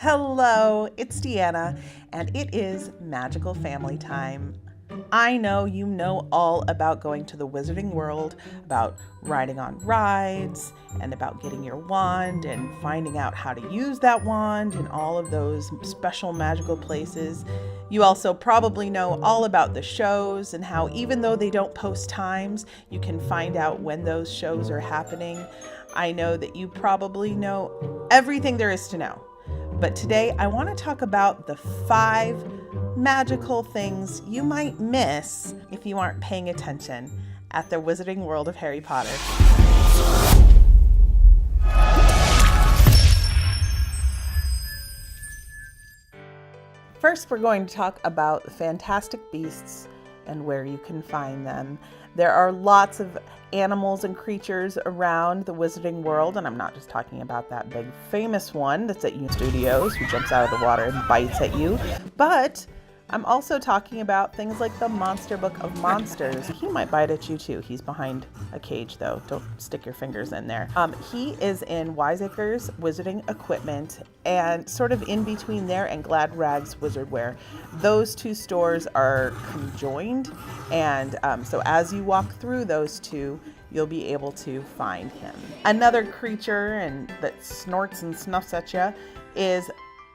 Hello, it's Deanna, and it is magical family time. I know you know all about going to the Wizarding World, about riding on rides, and about getting your wand and finding out how to use that wand in all of those special magical places. You also probably know all about the shows and how, even though they don't post times, you can find out when those shows are happening. I know that you probably know everything there is to know. But today I want to talk about the 5 magical things you might miss if you aren't paying attention at the Wizarding World of Harry Potter. First, we're going to talk about the Fantastic Beasts and where you can find them. There are lots of animals and creatures around the Wizarding World, and I'm not just talking about that big famous one that's at Union Studios who jumps out of the water and bites at you, but I'm also talking about things like the Monster Book of Monsters. He might bite at you too. He's behind a cage though. Don't stick your fingers in there. He is in Wiseacres Wizarding Equipment and sort of in between there and Glad Rags Wizardwear. Those two stores are conjoined, and so as you walk through those two, you'll be able to find him. Another creature that snorts and snuffs at you is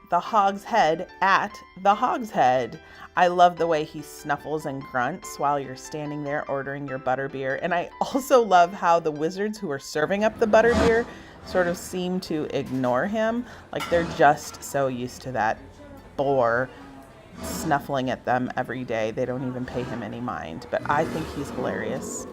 the Hog's Head at the Hog's Head. I love the way he snuffles and grunts while you're standing there ordering your butterbeer. And I also love how the wizards who are serving up the butterbeer sort of seem to ignore him. Like they're just so used to that boar snuffling at them every day. They don't even pay him any mind. But I think he's hilarious.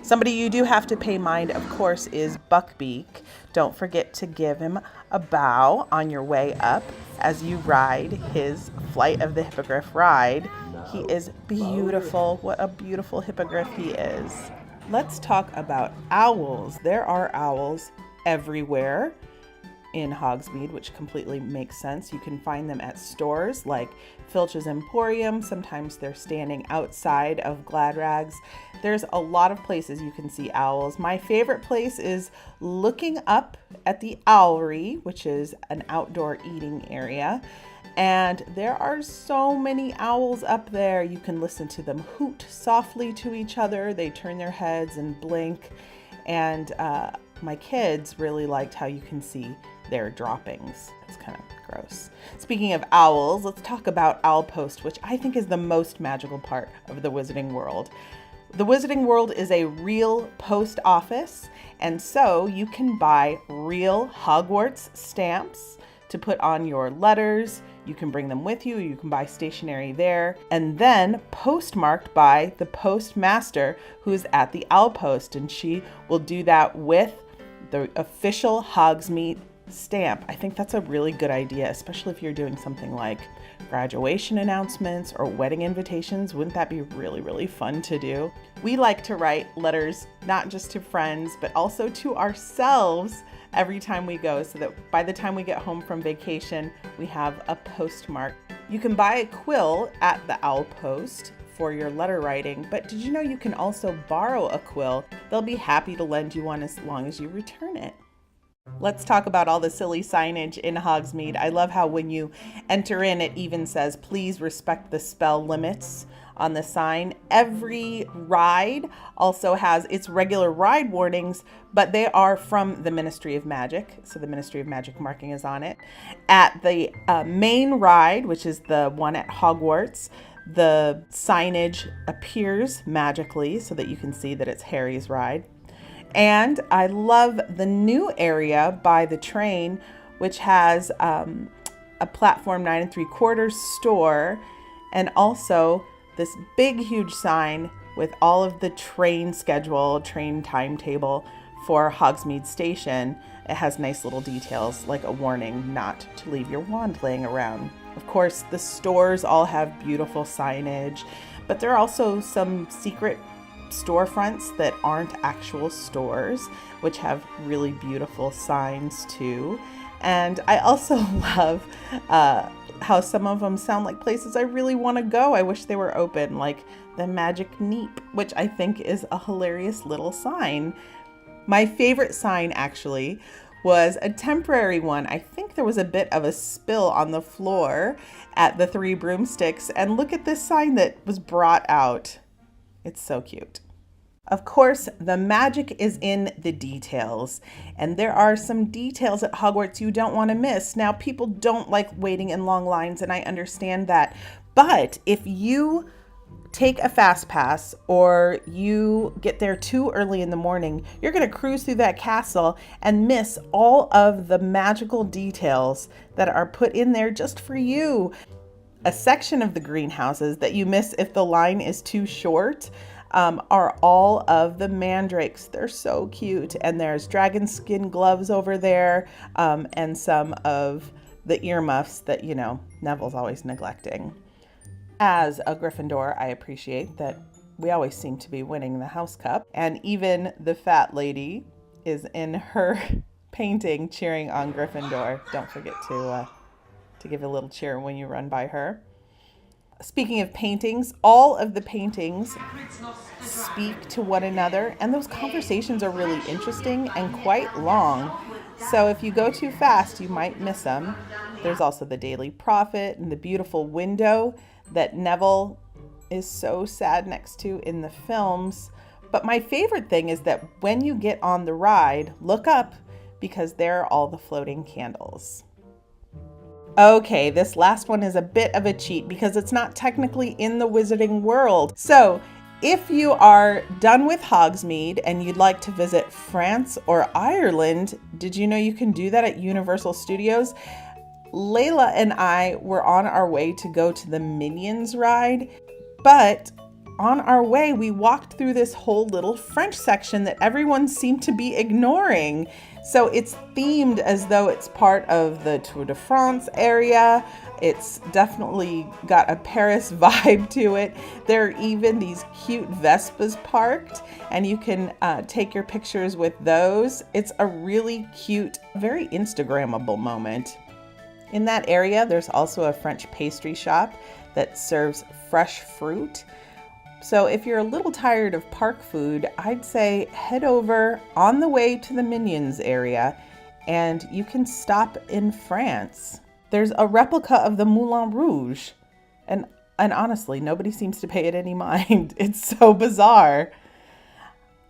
Somebody you do have to pay mind, of course, is Buckbeak. Don't forget to give him a bow on your way up as you ride his Flight of the Hippogriff ride. He is beautiful. What a beautiful hippogriff he is. Let's talk about owls. There are owls everywhere in Hogsmeade, which completely makes sense. You can find them at stores like Filch's Emporium. Sometimes they're standing outside of Glad Rags. There's a lot of places you can see owls. My favorite place is looking up at the Owlery, which is an outdoor eating area. And there are so many owls up there. You can listen to them hoot softly to each other. They turn their heads and blink. And my kids really liked how you can see their droppings. It's kind of gross. Speaking of owls, let's talk about Owl Post, which I think is the most magical part of the Wizarding World. The Wizarding World is a real post office, and so you can buy real Hogwarts stamps to put on your letters. You can bring them with you. You can buy stationery there, and then postmarked by the postmaster who's at the Owl Post, and she will do that with the official Hogsmeade stamp. I think that's a really good idea, especially if you're doing something like graduation announcements or wedding invitations. Wouldn't that be really, really fun to do? We like to write letters not just to friends, but also to ourselves every time we go, so that by the time we get home from vacation, we have a postmark. You can buy a quill at the Owl Post for your letter writing, but did you know you can also borrow a quill? They'll be happy to lend you one as long as you return it. Let's talk about all the silly signage in Hogsmeade. I love how when you enter in, it even says, please respect the spell limits on the sign. Every ride also has its regular ride warnings, but they are from the Ministry of Magic. So the Ministry of Magic marking is on it. At the main ride, which is the one at Hogwarts, the signage appears magically so that you can see that it's Harry's ride. And I love the new area by the train, which has a platform 9 3/4 store, and also this big, huge sign with all of the train schedule, train timetable for Hogsmeade Station. It has nice little details like a warning not to leave your wand laying around. Of course, the stores all have beautiful signage, but there are also some secret storefronts that aren't actual stores, which have really beautiful signs too. And I also love how some of them sound like places I really want to go. I wish they were open, like the Magic Neep, which I think is a hilarious little sign. My favorite sign actually was a temporary one. I think there was a bit of a spill on the floor at the Three Broomsticks, and look at this sign that was brought out. It's so cute. Of course, the magic is in the details, and there are some details at Hogwarts you don't want to miss. Now, people don't like waiting in long lines, and I understand that, but if you take a fast pass or you get there too early in the morning, you're going to cruise through that castle and miss all of the magical details that are put in there just for you. A section of the greenhouses that you miss if the line is too short are all of the mandrakes. They're so cute. And there's dragon skin gloves over there, and some of the earmuffs that, you know, Neville's always neglecting. As a Gryffindor, I appreciate that we always seem to be winning the house cup. And even the fat lady is in her painting cheering on Gryffindor. Don't forget to give a little cheer when you run by her. Speaking of paintings, all of the paintings speak to one another, and those conversations are really interesting and quite long. So if you go too fast, you might miss them. There's also the Daily Prophet and the beautiful window that Neville is so sad next to in the films. But my favorite thing is that when you get on the ride, look up, because there are all the floating candles. Okay, this last one is a bit of a cheat because it's not technically in the Wizarding World. So if you are done with Hogsmeade and you'd like to visit France or Ireland, did you know you can do that at Universal Studios? Layla and I were on our way to go to the Minions ride, but on our way, we walked through this whole little French section that everyone seemed to be ignoring. So it's themed as though it's part of the Tour de France area. It's definitely got a Paris vibe to it. There are even these cute Vespas parked, and you can take your pictures with those. It's a really cute, very Instagrammable moment. In that area, there's also a French pastry shop that serves fresh fruit. So if you're a little tired of park food, I'd say head over on the way to the Minions area and you can stop in France. There's a replica of the Moulin Rouge, and honestly, nobody seems to pay it any mind. It's so bizarre.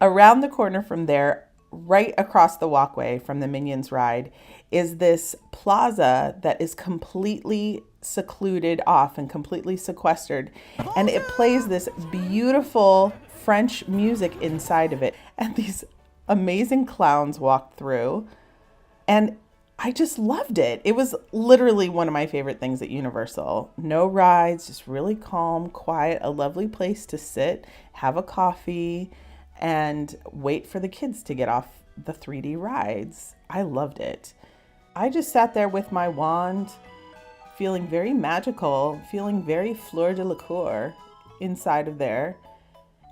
Around the corner from there, right across the walkway from the Minions ride, is this plaza that is completely secluded off and completely sequestered, and it plays this beautiful French music inside of it, and these amazing clowns walk through, and I just loved it. It was literally one of my favorite things at Universal. No rides, just really calm, quiet, a lovely place to sit, have a coffee, and wait for the kids to get off the 3D rides. I loved it. I just sat there with my wand, feeling very magical, feeling very fleur de la cour inside of there.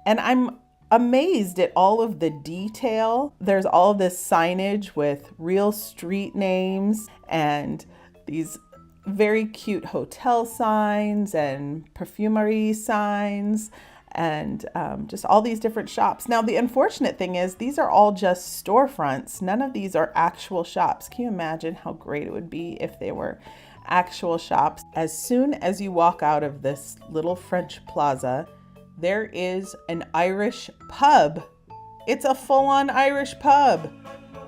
And I'm amazed at all of the detail. There's all of this signage with real street names and these very cute hotel signs and perfumery signs and just all these different shops. Now, the unfortunate thing is these are all just storefronts. None of these are actual shops. Can you imagine how great it would be if they were actual shops? As soon as you walk out of this little French plaza, there is an Irish pub. It's a full-on Irish pub.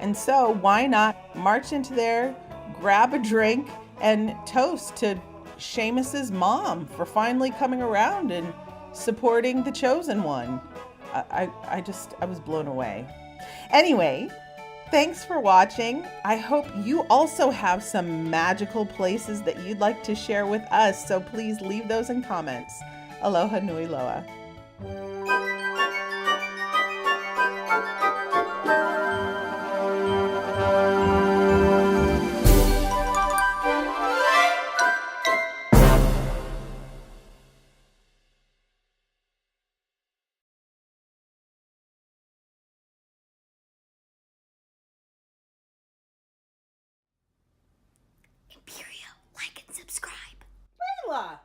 And so why not march into there, grab a drink, and toast to Seamus's mom for finally coming around and supporting the chosen one. I was blown away. Anyway, thanks for watching. I hope you also have some magical places that you'd like to share with us, so please leave those in comments. Aloha nui loa. Imperial, like and subscribe. Layla!